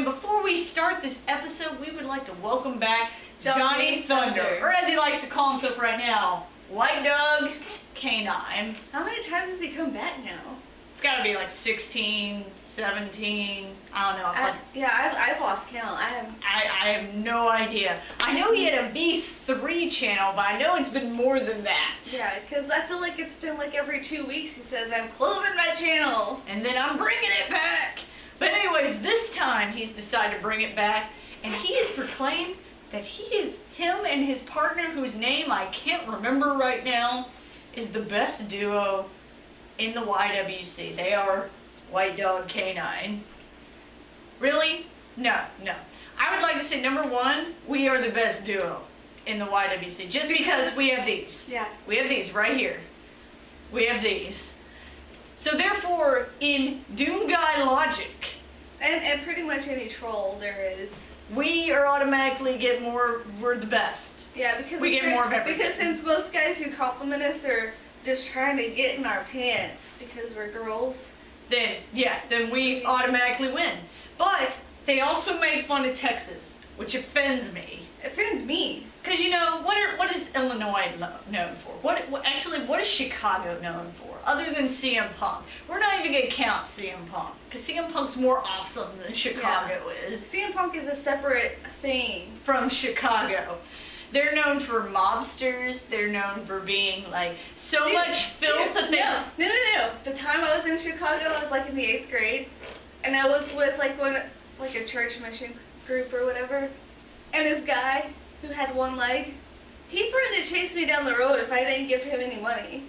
and before we start this episode, we would like to welcome back Johnny Thunder, or as he likes to call himself right now, White Dog Canine. How many times has he come back now? It's got to be like 16, 17, I don't know. I've lost count. I have no idea. I know he had a V3 channel, but I know it's been more than that. Yeah, because I feel like it's been like every 2 weeks he says, I'm closing my channel. And then I'm bringing it back. But anyways, this time he's decided to bring it back, and he has proclaimed that him and his partner, whose name I can't remember right now, is the best duo in the YWC. They are White Dog Canine. Really? No. I would like to say, number one, we are the best duo in the YWC. Just because we have these. Yeah. We have these right here. We have these. So therefore, in Doom Guy logic, and pretty much any troll there is, we are automatically we're the best. Yeah, because we get more of everything. Because since most guys who compliment us are just trying to get in our pants because we're girls, then we automatically win. But they also made fun of Texas, which offends me. It offends me. Because, you know, what is Illinois known for? What is Chicago known for? Other than CM Punk. We're not even going to count CM Punk. Because CM Punk's more awesome than Chicago is. CM Punk is a separate thing from Chicago. They're known for mobsters. They're known for being, like, much filth that they... No. The time I was in Chicago, I was, like, in the 8th grade. And I was with, like, a church mission group or whatever. And this guy who had one leg, he threatened to chase me down the road if I didn't give him any money.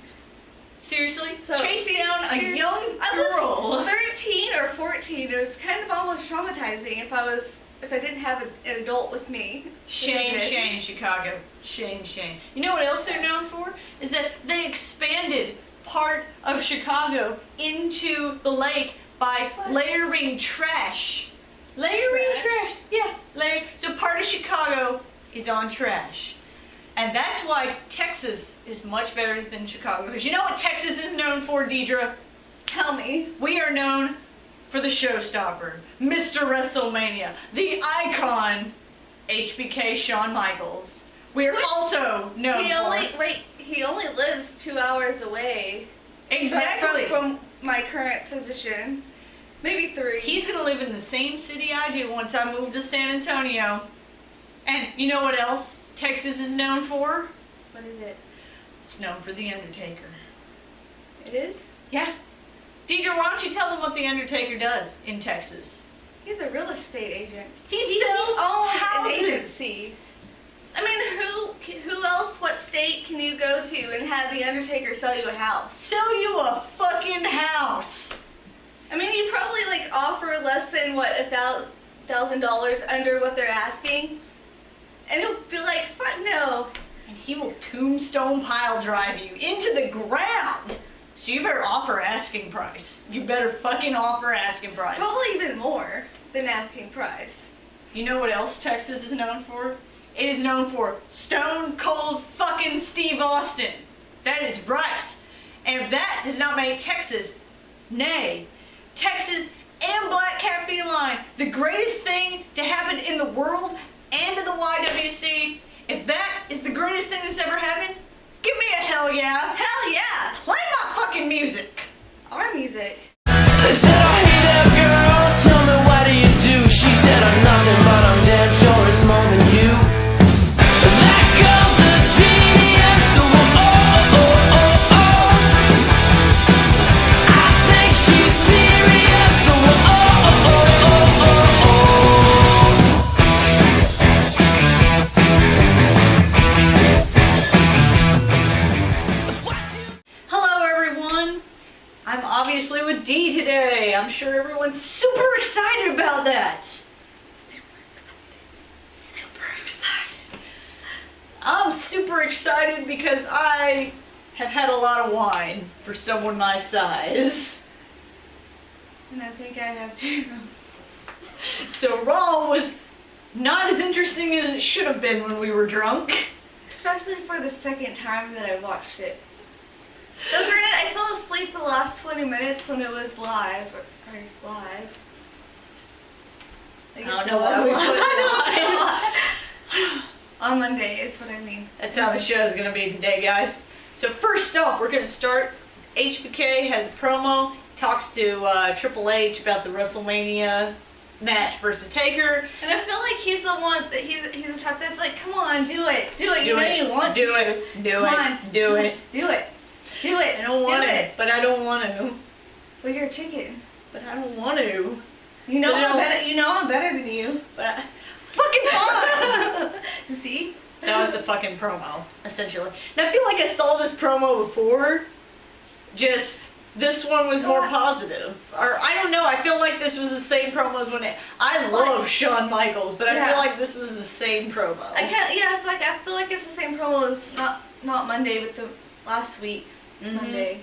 Seriously? Chasing down a young girl? I was 13 or 14. It was kind of almost traumatizing if I didn't have an adult with me. Shame, Chicago. Shame. You know what else they're known for? Is that they expanded part of Chicago into the lake by layering trash. Trash? Yeah. So part of Chicago is on trash. And that's why Texas is much better than Chicago. Because you know what Texas is known for, Deidre? Tell me. We are known for the showstopper, Mr. WrestleMania, the icon, HBK Shawn Michaels. We are also known he only lives 2 hours away. Exactly. From my current position. Maybe 3. He's going to live in the same city I do once I move to San Antonio. And you know what else Texas is known for? What is it? It's known for The Undertaker. It is? Yeah. Deidre, why don't you tell them what The Undertaker does in Texas? He's a real estate agent. He sells houses. An agency. I mean, who else, what state can you go to and have The Undertaker sell you a house? Sell you a fucking house. I mean, you probably, like, offer less than, $1,000 under what they're asking. And he'll be like, fuck no. And he will tombstone pile drive you into the ground. So you better offer asking price. You better fucking offer asking price. Probably even more than asking price. You know what else Texas is known for? It is known for Stone Cold fucking Steve Austin. That is right. And if that does not make Texas, Texas and Black Cat Feline the greatest thing to happen in the world and in the YWC, if that is the greatest thing that's ever happened, give me a hell yeah. Hell yeah. Play my fucking music. Our music. They said, I hate that girl, tell me what do you do? She said, I'm nothing, but I'm damn sure it's more than you. That girl's a genius, I think she's serious, Hello everyone. I'm obviously with Dee today. I'm sure everyone's super excited about that. I'm super excited because I have had a lot of wine for someone my size. And I think I have too. So Raw was not as interesting as it should have been when we were drunk. Especially for the second time that I watched it. Though granted, I fell asleep the last 20 minutes when it was live. Or live. I don't guess know it why was. we put I don't know. On Monday is what I mean. That's how the show is going to be today, guys. So first off, we're going to start. HBK has a promo, talks to Triple H about the WrestleMania match versus Taker. And I feel like he's the one that he's the type that's like, come on, do it. You know you want do to. it. Do Come it. on. Do it. Do it. Do it. I don't want do to. it. But I don't want to. Well, you're a chicken. But I don't want to. You know But I'm better. You know I'm better than you. But I, fucking fine. See? That was the fucking promo, essentially. And I feel like I saw this promo before. Just this one was more positive. Or I don't know. I feel like this was the same promo as when I love Shawn Michaels, but I feel like this was the same promo. It's like I feel like it's the same promo as not Monday, but the last week Monday.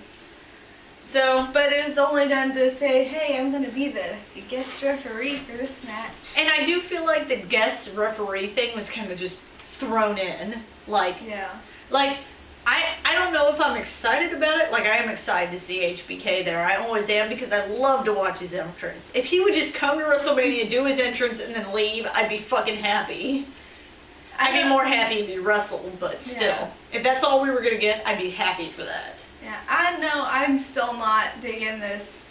So, but it was only done to say, hey, I'm gonna be the guest referee for this match. And I do feel like the guest referee thing was kind of just thrown in, like I don't know if I'm excited about it. Like, I am excited to see HBK there. I always am, because I love to watch his entrance. If he would just come to WrestleMania, do his entrance, and then leave, I'd be fucking happy. I'd be more happy if he wrestled, but still. Yeah. If that's all we were going to get, I'd be happy for that. Yeah, I know I'm still not digging this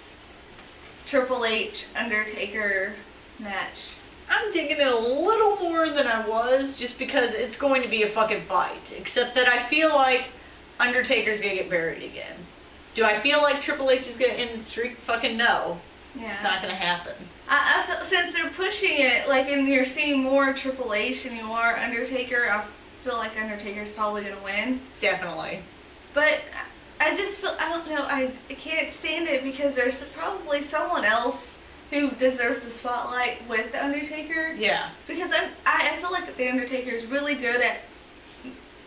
Triple H Undertaker match. I'm digging it a little more than I was, just because it's going to be a fucking fight. Except that I feel like Undertaker's gonna get buried again. Do I feel like Triple H is gonna end the streak? Fucking no. Yeah. It's not gonna happen. I feel, since they're pushing it, like, and you're seeing more Triple H than you are Undertaker, I feel like Undertaker's probably gonna win. Definitely. But I just feel, I don't know, I can't stand it, because there's probably someone else who deserves the spotlight with the Undertaker. Yeah. Because I feel like that the Undertaker is really good at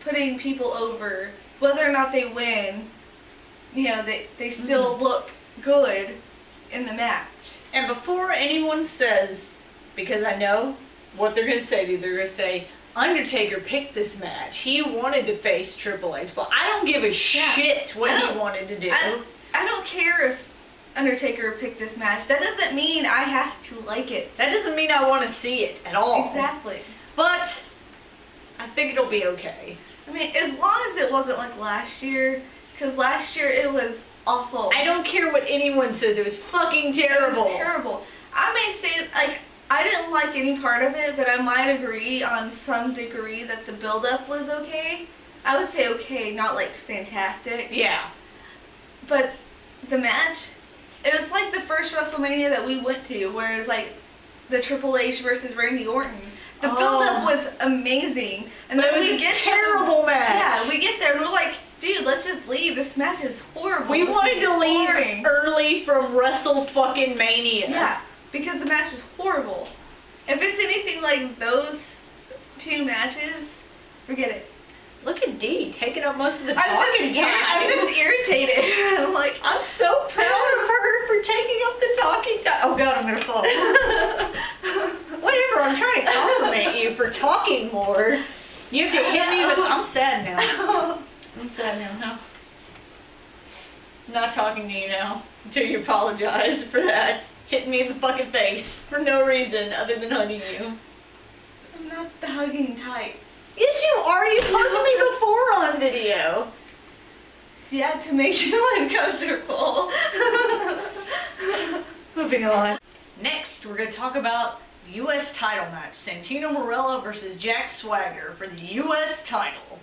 putting people over, whether or not they win. You know, they still look good in the match. And before anyone says, because I know what they're gonna say to you, they're gonna say, Undertaker picked this match. He wanted to face Triple H, but I don't give a shit what he wanted to do. I don't care if Undertaker picked this match. That doesn't mean I have to like it. That doesn't mean I want to see it at all. Exactly. But I think it'll be okay. I mean, as long as it wasn't like last year, because last year it was awful. I don't care what anyone says. It was fucking terrible. It was terrible. I may say, like, I didn't like any part of it, but I might agree on some degree that the build-up was okay. I would say okay, not like fantastic. Yeah. But the match, it was like the first WrestleMania that we went to, where it was like the Triple H versus Randy Orton. The build-up was amazing. And but then it was we get a terrible match. Yeah, we get there and we're like, dude, let's just leave. This match is horrible. We wanted to leave boring. early from Wrestle fucking Mania. Yeah, because the match is horrible. If it's anything like those two matches, forget it. Look at Dee taking up most of the I'm talking time. just irritated. I'm like, I'm so proud of her for taking up the talking time. Oh god, I'm gonna fall. Whatever, I'm trying to compliment you for talking more. You have to hit me with, I'm sad now. I'm sad now, no. I'm not talking to you now until you apologize for that. Hitting me in the fucking face for no reason other than hugging you. I'm not the hugging type. Yes, you are. You hugged me before on video. Yeah, to make you uncomfortable. Moving on. Next, we're going to talk about the U.S. title match. Santino Marella versus Jack Swagger for the U.S. title.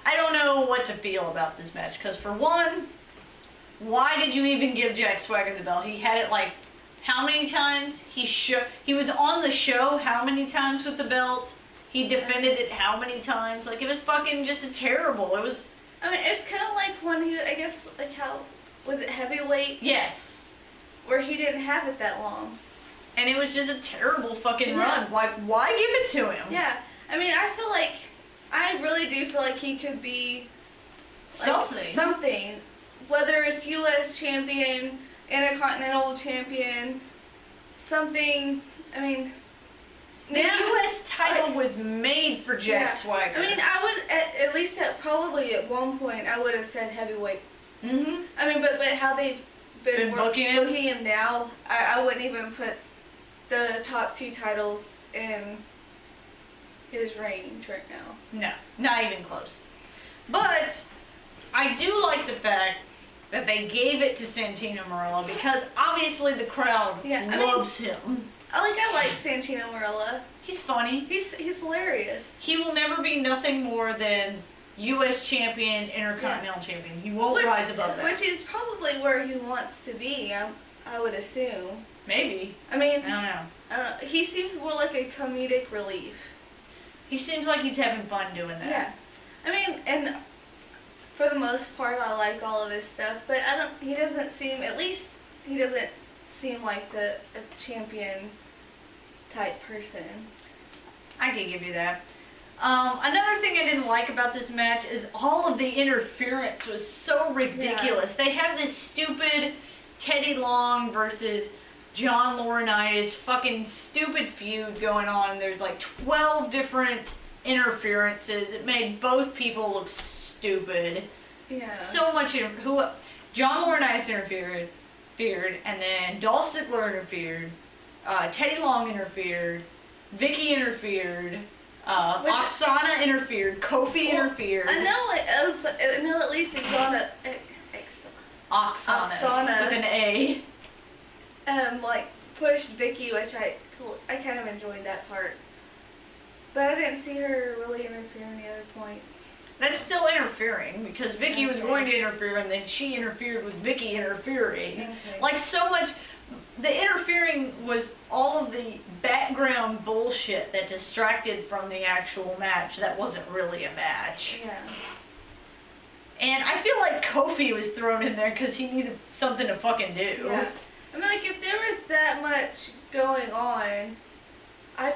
I don't know what to feel about this match, because for one, why did you even give Jack Swagger the belt? He had it like how many times? He was on the show how many times with the belt? He defended it how many times? Like, it was fucking just a terrible. It was... I mean, it's kind of like when he, I guess, like how, was it heavyweight? Yes. Where he didn't have it that long. And it was just a terrible fucking run. Like, why give it to him? Yeah. I mean, I really do feel like he could be like, something. Whether it's U.S. champion, Intercontinental champion, something, I mean... The U.S. title was made for Jack Swagger. I mean, I would, at least probably at one point, I would have said heavyweight. Mm-hmm. I mean, but how they've been booking him now, I wouldn't even put the top 2 titles in his reign right now. No, not even close. But I do like the fact that they gave it to Santino Marella because obviously the crowd loves him. I like Santino Marella. He's funny. He's hilarious. He will never be nothing more than U.S. champion, Intercontinental champion. He won't rise above that. Which is probably where he wants to be, I would assume. Maybe. I mean, I don't know. He seems more like a comedic relief. He seems like he's having fun doing that. Yeah. I mean, and for the most part, I like all of his stuff, but he doesn't seem like a champion type person. I can give you that. Another thing I didn't like about this match is all of the interference was so ridiculous. Yeah. They have this stupid Teddy Long versus John Laurinaitis fucking stupid feud going on. There's like 12 different interferences. It made both people look stupid. Yeah. So much. John Laurinaitis interfered, and then Dolph Ziggler interfered. Teddy Long interfered. Vicky interfered. Oksana interfered. Kofi interfered. I know at least Oksana with an A. Pushed Vicky, which I kind of enjoyed that part. But I didn't see her really interfere in the other point. That's still interfering because Vicky was going to interfere and then she interfered with Vicky interfering. Okay. Like so much, the interfering was all of the background bullshit that distracted from the actual match that wasn't really a match. Yeah. And I feel like Kofi was thrown in there because he needed something to fucking do. Yeah. I mean, if there was that much going on, I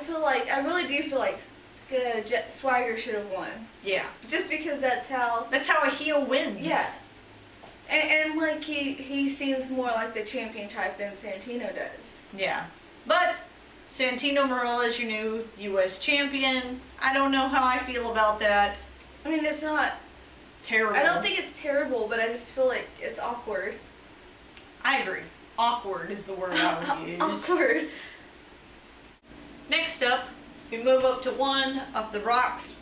really do feel like Swagger should have won. Yeah. Just because that's how a heel wins. Yeah. And he seems more like the champion type than Santino does. Yeah. But Santino Marella is your new U.S. champion. I don't know how I feel about that. I mean, it's not terrible. I don't think it's terrible, but I just feel like it's awkward. I agree. Awkward is the word I would use. Awkward. Next up, we move up to one of The Rock's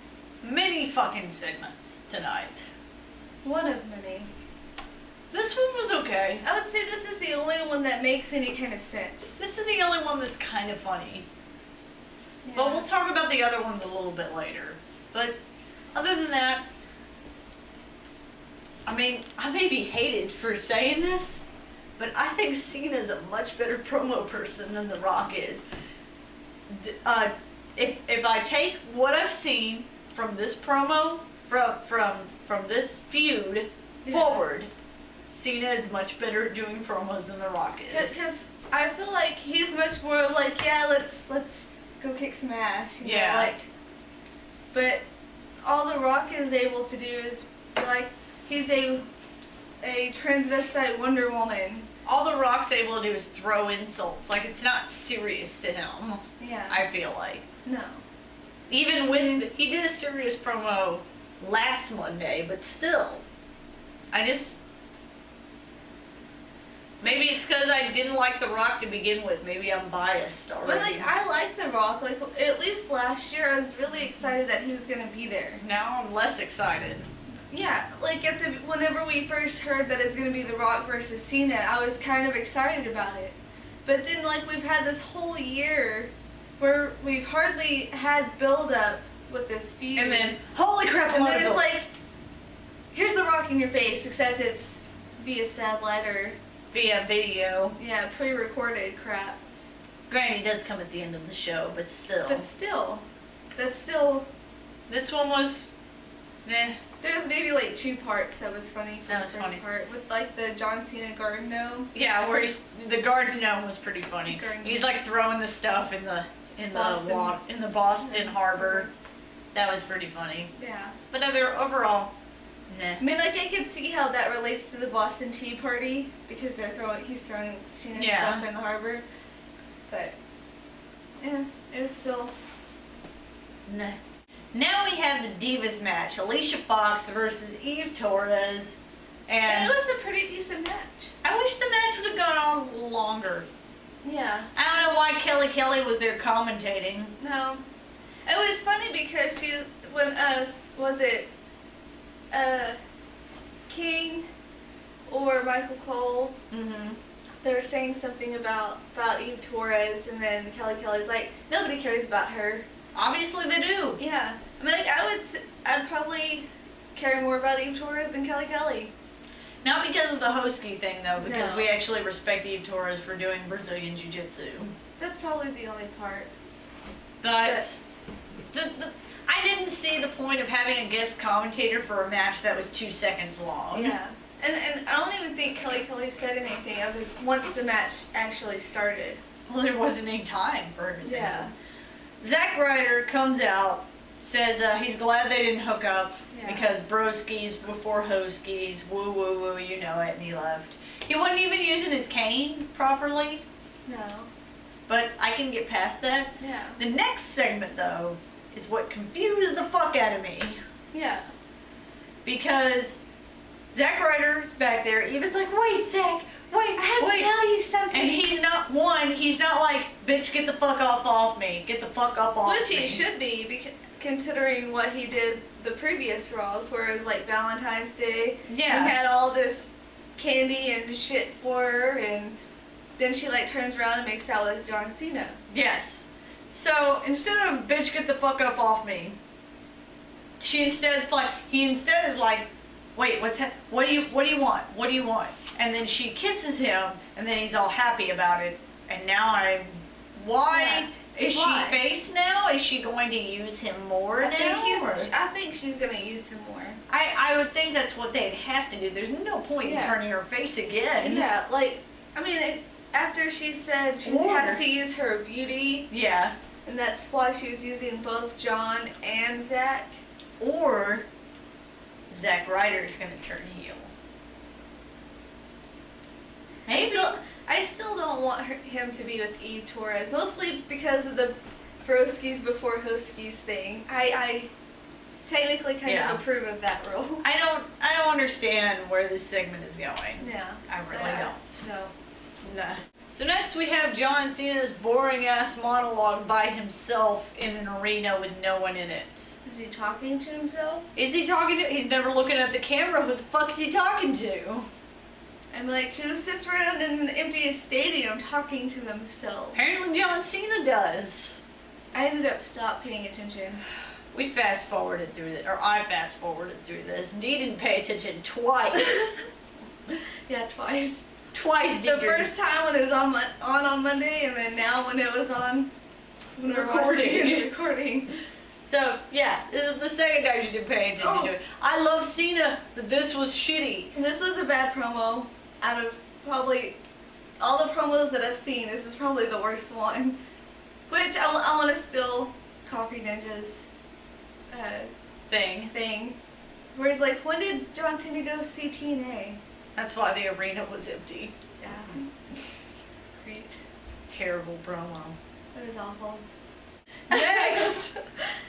many fucking segments tonight. One of many. This one was okay. I would say this is the only one that makes any kind of sense. This is the only one that's kind of funny. Yeah. But we'll talk about the other ones a little bit later. But other than that, I mean, I may be hated for saying this, but I think Cena's a much better promo person than The Rock is. If I take what I've seen from this promo, from this feud forward, Cena is much better at doing promos than The Rock is. Because I feel like he's much more like, let's go kick some ass. You know, but all The Rock is able to do is he's a transvestite Wonder Woman. All The Rock's able to do is throw insults. It's not serious to him. Yeah. I feel like. No. Even when he did a serious promo last Monday, but still, maybe it's because I didn't like The Rock to begin with. Maybe I'm biased already. But I like The Rock. At least last year, I was really excited that he was gonna be there. Now I'm less excited. Yeah, whenever we first heard that it's gonna be The Rock versus Cena, I was kind of excited about it. But then we've had this whole year where we've hardly had build up with this feud. And then, holy crap! And then it's here's The Rock in your face, except it's via satellite or via video. Yeah, pre-recorded crap. Granted, he does come at the end of the show, but still. That's still. This one was. Meh. There's maybe 2 parts that was funny for the first part with the John Cena garden gnome. Yeah, where the garden gnome was pretty funny. He's throwing the stuff in the Boston Harbor. That was pretty funny. Yeah. But overall, nah. I mean, I could see how that relates to the Boston Tea Party because he's throwing Cena stuff in the harbor. But yeah, it was still. Nah. Now we have the Divas match, Alicia Fox versus Eve Torres, and it was a pretty decent match. I wish the match would have gone on a little longer. Yeah. I don't know why why Kelly was there commentating. No. It was funny because when was it King or Michael Cole? Mm-hmm. They were saying something about Eve Torres, and then Kelly's like, nobody cares about her. Obviously they do. Yeah. I mean, like, I'd probably care more about Eve Torres than Kelly. Not because of the Hosky thing, though, because No. we actually respect Eve Torres for doing Brazilian Jiu-Jitsu. That's probably the only part. But I didn't see the point of having a guest commentator for a match that was 2 seconds long. Yeah. And I don't even think Kelly said anything other once the match actually started. Well, there wasn't any time for her to say Yeah. something. Zack Ryder comes out, says he's glad they didn't hook up because broskies before hoskies, woo woo woo, you know it, and he left. He wasn't even using his cane properly, No. but I can get past that. Yeah. The next segment, though, is what confused the fuck out of me. Yeah. Because Zack Ryder's back there, Eva's like, wait, Zack, wait, I have to tell you something. and he's not like, bitch, get the fuck off me, get the fuck up off Which me. he should be, considering what he did the previous Raws, where it was like Valentine's Day. Yeah. He had all this candy and shit for her, and then she like turns around and makes out with John Cena. Yes. So instead of bitch get the fuck up off me, he instead is like, wait, what do you want? What do you want? And then she kisses him, and then he's all happy about it. And now why? Is Why? she face now? Is she going to use him more now? I think she's gonna use him more. I would think that's what they'd have to do. There's no point in turning her face again. Yeah, like, I mean, after she said she has to use her beauty, Yeah. and that's why she was using both John and Zack. Or Zack Ryder's gonna turn heel. Maybe. I still don't want him to be with Eve Torres, mostly because of the broskies before hoskies thing. I technically kind of approve of that rule. I don't understand where this segment is going. Yeah. I really don't. No. Nah. So next we have John Cena's boring ass monologue by himself in an arena with no one in it. Is he talking to himself? Is he talking to? He's never looking at the camera. Who the fuck is he talking to? I'm like, who sits around in an empty stadium talking to themselves? Apparently John Cena does. I ended up stop paying attention. We fast forwarded through this, or I fast forwarded through this. Dee didn't pay attention twice. Yeah, twice. Twice, Dee. The first time when it was on Monday, and then now when it was on when we were recording. So, yeah, this is the second time she didn't pay attention to it. I love Cena, but this was shitty. This was a bad promo. Out of probably all the promos that I've seen, this is probably the worst one. Which I want to steal Coffee Ninja's thing. Where he's like, when did John Cena go see TNA? That's why the arena was empty. Yeah. It's great. Terrible promo. That is awful. Next,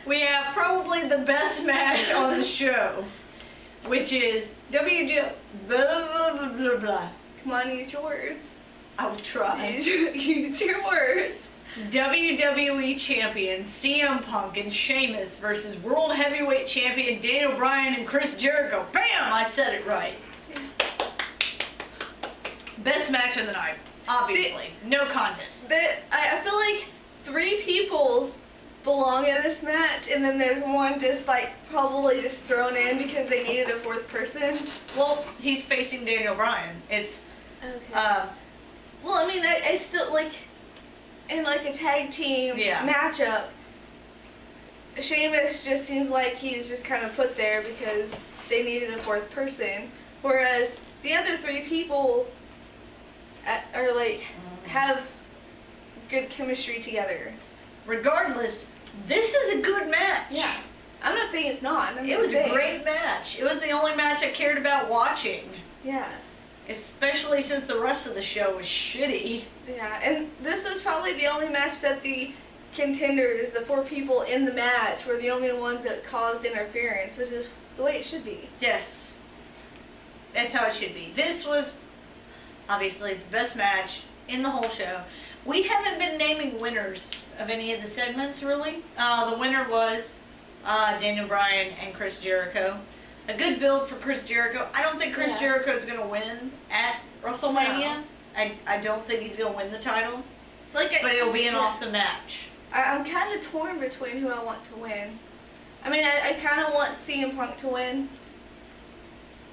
we have probably the best match on the show, which is blah, blah, blah, blah, blah. Come on, use your words. I will try. Use your words. WWE Champion CM Punk and Sheamus versus World Heavyweight Champion Daniel Bryan and Chris Jericho. Bam! I said it right. Best match of the night, obviously. No contest. I feel like 3 people belong in this match, and then there's one just like probably just thrown in because they needed a 4th person. Well, he's facing Daniel Bryan. It's okay. Well, I mean, I still like in like a tag team matchup. Sheamus just seems like he's just kind of put there because they needed a 4th person, whereas the other 3 people are like have good chemistry together. Regardless, this is a good match. Yeah. I'm not saying it's not. It was a great match. It was the only match I cared about watching. Yeah. Especially since the rest of the show was shitty. Yeah, and this was probably the only match that the contenders, the 4 people in the match, were the only ones that caused interference, which is the way it should be. Yes. That's how it should be. This was obviously the best match in the whole show. We haven't been naming winners of any of the segments, really. The winner was Daniel Bryan and Chris Jericho. A good build for Chris Jericho. I don't think Chris Jericho is going to win at WrestleMania. No. I don't think he's going to win the title. But it'll be an awesome match. I'm kind of torn between who I want to win. I mean, I kind of want CM Punk to win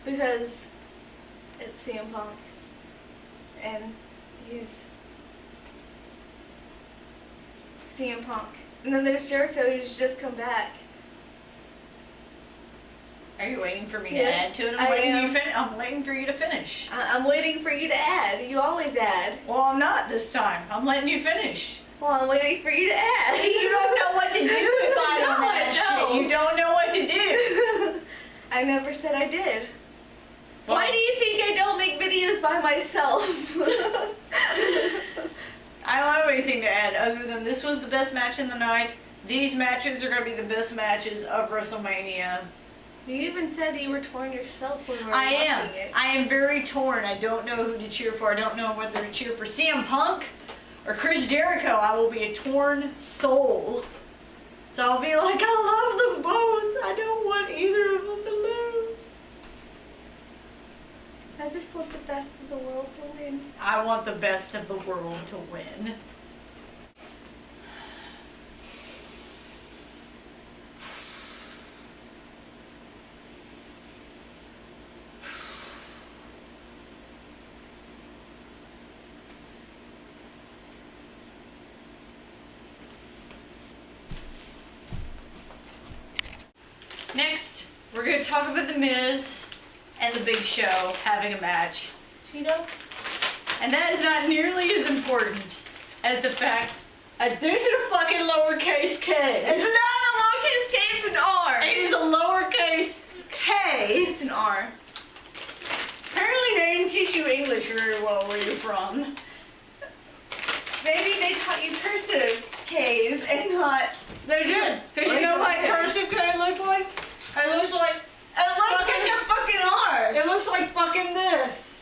because it's CM Punk and he's CM Punk. And then there's Jericho who's just come back. Are you waiting for me to add to it? I'm waiting for you to finish. I'm waiting for you to add. You always add. Well, I'm not this time. I'm letting you finish. Well, I'm waiting for you to add. See, you don't know what to do if I don't add shit. You don't know what to do. I never said I did. Well, why do you think I don't make videos by myself? I don't have anything to add other than this was the best match in the night. These matches are going to be the best matches of WrestleMania. You even said you were torn yourself when we were watching it. I am very torn. I don't know who to cheer for. I don't know whether to cheer for CM Punk or Chris Jericho. I will be a torn soul. So I'll be like, I love them both. I don't want either of them to lose. I just want the best of the world to win. I want the best of the world to win. Next, we're going to talk about The Miz and The Big Show having a match. Cheeto? And that is not nearly as important as the fact there's a fucking lowercase k. It's not a lowercase k, it's an R. It is a lowercase k. It's an R. Apparently they didn't teach you English very well where you're from. Maybe they taught you cursive K's and not... They did. Because you know what cursive K looks like? It looks like... It looks like a fucking R. It looks like fucking this.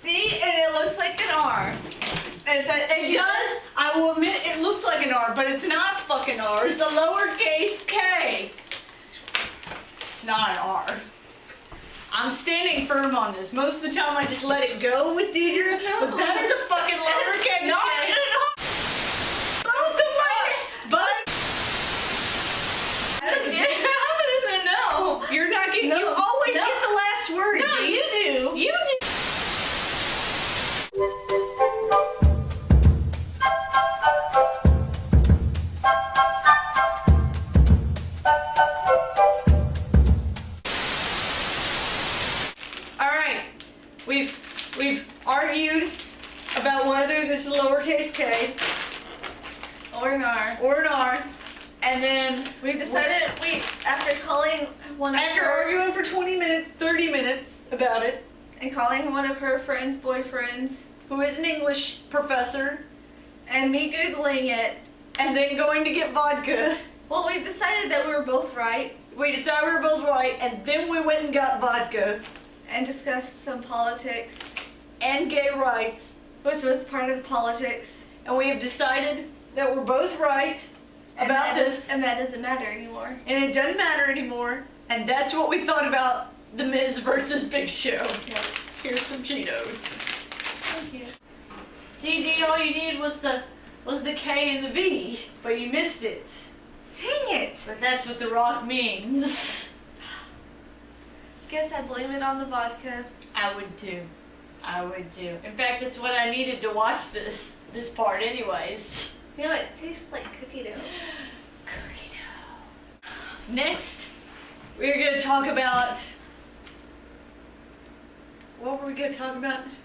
See? And it looks like an R. And it does. I will admit it looks like an R, but it's not fucking R. It's a lowercase k. It's not an R. I'm standing firm on this. Most of the time I just let it go with Deidre, but that is a fucking lowercase k. Both of my... But... I don't get it. How does it know? You're not getting... You always get the last word. No, you do. You do. We've argued about whether this is lowercase k Or an R. or an R, and then We've decided after calling one of after her arguing for 20 minutes, 30 minutes about it, and calling one of her friends' boyfriends, who is an English professor, and me Googling it, and then going to get vodka, well, we've decided that we were both right we decided we were both right, and then we went and got vodka and discussed some politics, and gay rights, which was part of the politics. and we have decided that we're both right about this, And that doesn't matter anymore. and it doesn't matter anymore, and that's what we thought about The Miz versus Big Show. Yes. Here's some Cheetos. Thank you. CD, all you needed was the K and the V, but you missed it. Dang it! But that's what The Rock means. Guess I blame it on the vodka. I would too. I would too. In fact, it's what I needed to watch this part anyways. You know, it tastes like cookie dough. Cookie dough. Next, we're going to talk about... What were we going to talk about next?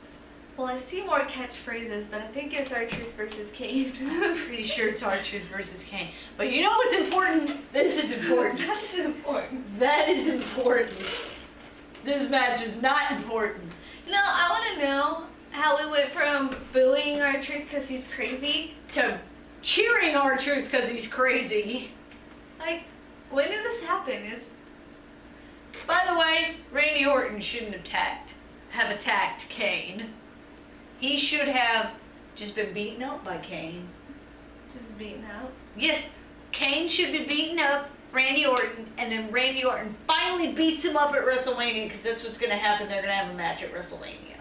Well, I see more catchphrases, but I think it's our truth versus Kane. I'm pretty sure it's R-Truth versus Kane. But you know what's important? This is important. That's important. That is important. This match is not important. No, I want to know how we went from booing our truth because he's crazy To cheering R-Truth because he's crazy. Like, when did this happen? By the way, Randy Orton shouldn't have attacked Kane. He should have just been beaten up by Kane. Just beaten up. Yes, Kane should be beating up Randy Orton, and then Randy Orton finally beats him up at WrestleMania, because that's what's going to happen. They're going to have a match at WrestleMania.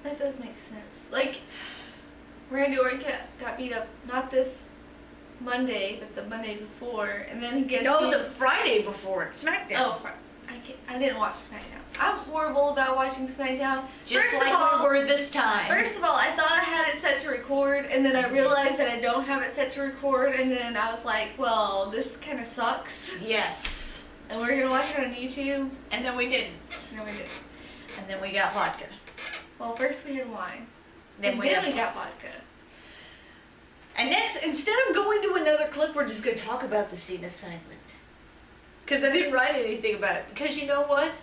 That does make sense. Like, Randy Orton got beat up not this Monday, but the Monday before, and then he gets the Friday before at SmackDown. Oh, I didn't watch SmackDown. I'm horrible about watching SmackDown. Just like we were this time. First of all, I thought I had it set to record, and then I realized that I don't have it set to record, and then I was like, well, this kind of sucks. Yes. And we're going to watch it on YouTube. And then we didn't. No, we didn't. And then we got vodka. Well, first we had wine. Then we got vodka. And next, instead of going to another clip, we're just going to talk about the Cena segment. Because I didn't write anything about it. Because you know what?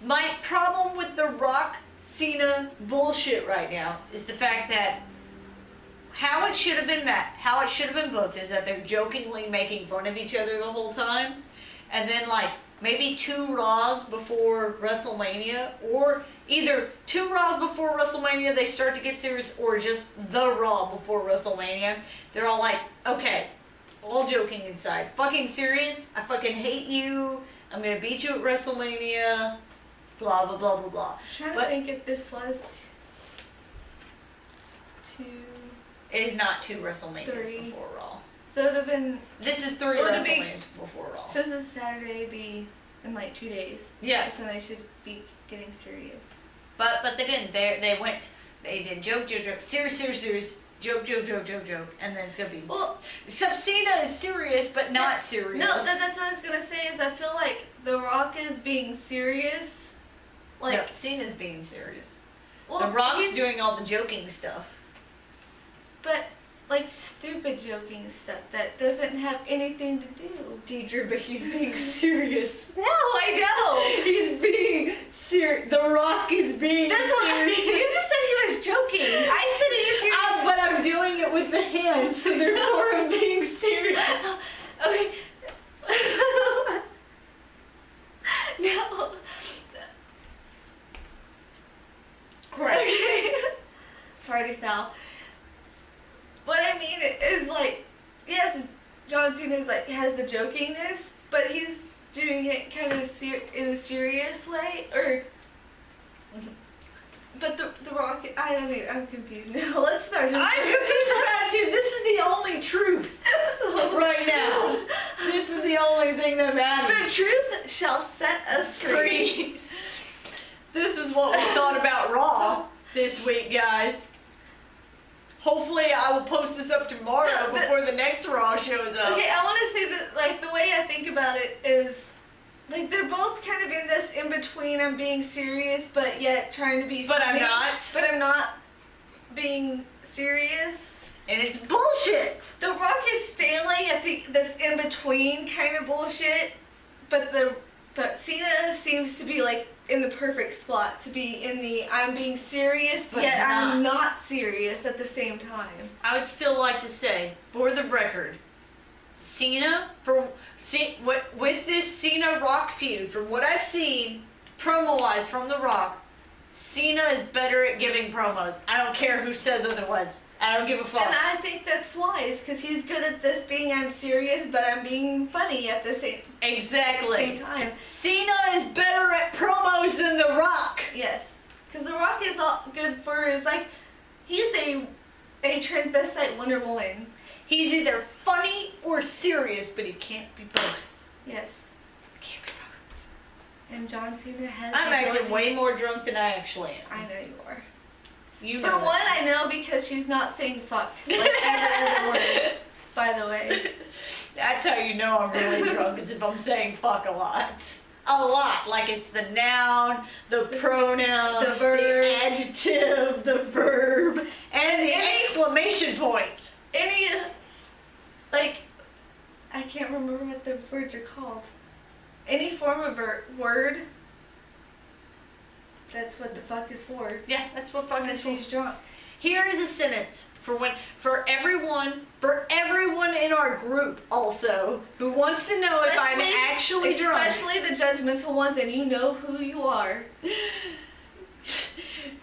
My problem with the Rock Cena bullshit right now is the fact that how it should have been booked is that they're jokingly making fun of each other the whole time. And then like maybe 2 Raws before WrestleMania, or either 2 Raws before WrestleMania they start to get serious, or just the Raw before WrestleMania. They're all like, okay, all joking inside, fucking serious, I fucking hate you, I'm gonna beat you at WrestleMania, blah blah blah blah blah. I was trying to think if this was two. It is not 2 WrestleManias 3. before Raw. So it would have been. This is 3 WrestleManias before Raw. So this is Saturday, be in like 2 days. Yes. So they should be getting serious. But they didn't. They did joke, serious, joke, and then it's gonna be. Well, except Cena is serious, but not serious. No, that's what I was gonna say. Is I feel like The Rock is being serious. Like no, Cena's being serious. Well, the Rock's doing all the joking stuff. But like stupid joking stuff that doesn't have anything to do. Deidre, but he's being serious. No, I know. He's being serious. The Rock is being That's what serious. you just said he was joking. I said he was serious. But I'm doing it with the hands, so therefore I'm being serious. Okay. No. Correct. Okay. Party foul. What I mean is like, yes, John Cena is like has the jokiness, but he's doing it kind of in a serious way, or. But the Rock, I don't know, I'm confused now. Let's start. I'm confused about it too. This is the only truth right now. This is the only thing that matters. The truth shall set us free. This is what we thought about Raw this week, guys. Hopefully I will post this up tomorrow before the next Raw shows up. Okay, I want to say that, like, the way I think about it is, like, they're both kind of in this in-between. I'm being serious, but yet trying to be But funny. I'm not. But I'm not being serious. And it's bullshit. The Rock is failing at this in-between kind of bullshit, but Cena seems to be, like, in the perfect spot to be in the I'm being serious, but yet I'm not serious at the same time. I would still like to say, for the record, Cena, with this Cena-Rock feud, from what I've seen, promo-wise from The Rock, Cena is better at giving promos. I don't care who says otherwise. I don't give a fuck. And I think that's wise, because he's good at this being I'm serious, but I'm being funny at the same time. Cena is better at promos than The Rock. Yes. Because The Rock is all good for his, like, he's a transvestite Wonder Woman. He's either funny or serious, but he can't be both. Yes. Can't be both. And John Cena has... I'm acting way more drunk than I actually am. I know you are. You For know one, that. I know because she's not saying fuck, like every other word, by the way. That's how you know I'm really drunk, is if I'm saying fuck a lot. A lot. Like it's the noun, the pronoun, the verb, the adjective, the verb, and the exclamation point. Like, I can't remember what the words are called. Any form of word, that's what the fuck is for. Yeah, that's what fuck is for. She's drunk. Here is a sentence for everyone in our group also who wants to know if I'm actually drunk. Especially the judgmental ones, and you know who you are.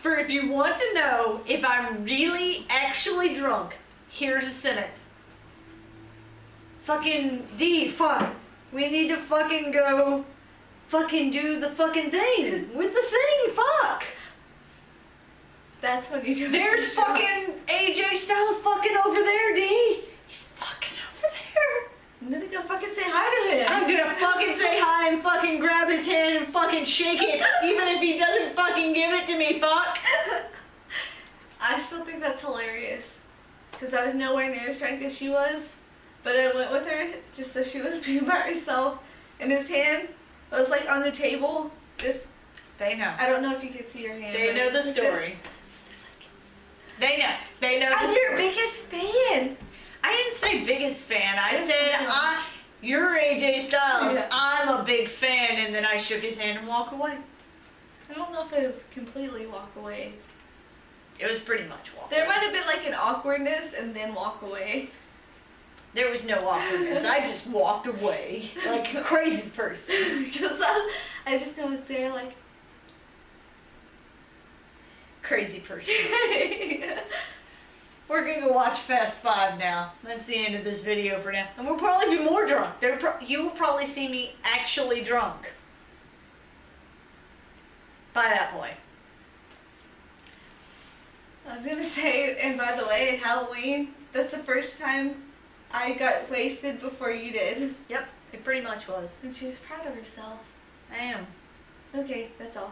For if you want to know if I'm really actually drunk, here's a sentence. Fucking D, fuck. We need to fucking go fucking do the fucking thing with the thing, fuck. That's when you do There's fucking AJ Styles fucking over there, D. He's fucking over there. I'm gonna go fucking say hi to him. I'm gonna fucking say hi and fucking grab his hand and fucking shake it, even if he doesn't fucking give it to me, fuck. I still think that's hilarious. Because I was nowhere near as drunk as she was. But I went with her just so she wouldn't be by herself. And his hand was like on the table. Just, They know. I don't know if you could see your hand. They but know the it's like story. this. They know. They know the I'm story. your biggest fan. I didn't say biggest fan. I Yes, said, you did. you're AJ Styles. Yeah. I'm a big fan. And then I shook his hand and walked away. I don't know if it was completely walk away. It was pretty much walk There away. might have been like an awkwardness and then walk away. There was no awkwardness. I just walked away like a crazy person. Because I just was there like. Crazy person. We're gonna go watch Fast 5 now. That's the end of this video for now. And we'll probably be more drunk. You will probably see me actually drunk by that point. I was gonna say, and by the way, at Halloween, that's the first time I got wasted before you did. Yep, it pretty much was. And she was proud of herself. I am. Okay, that's all.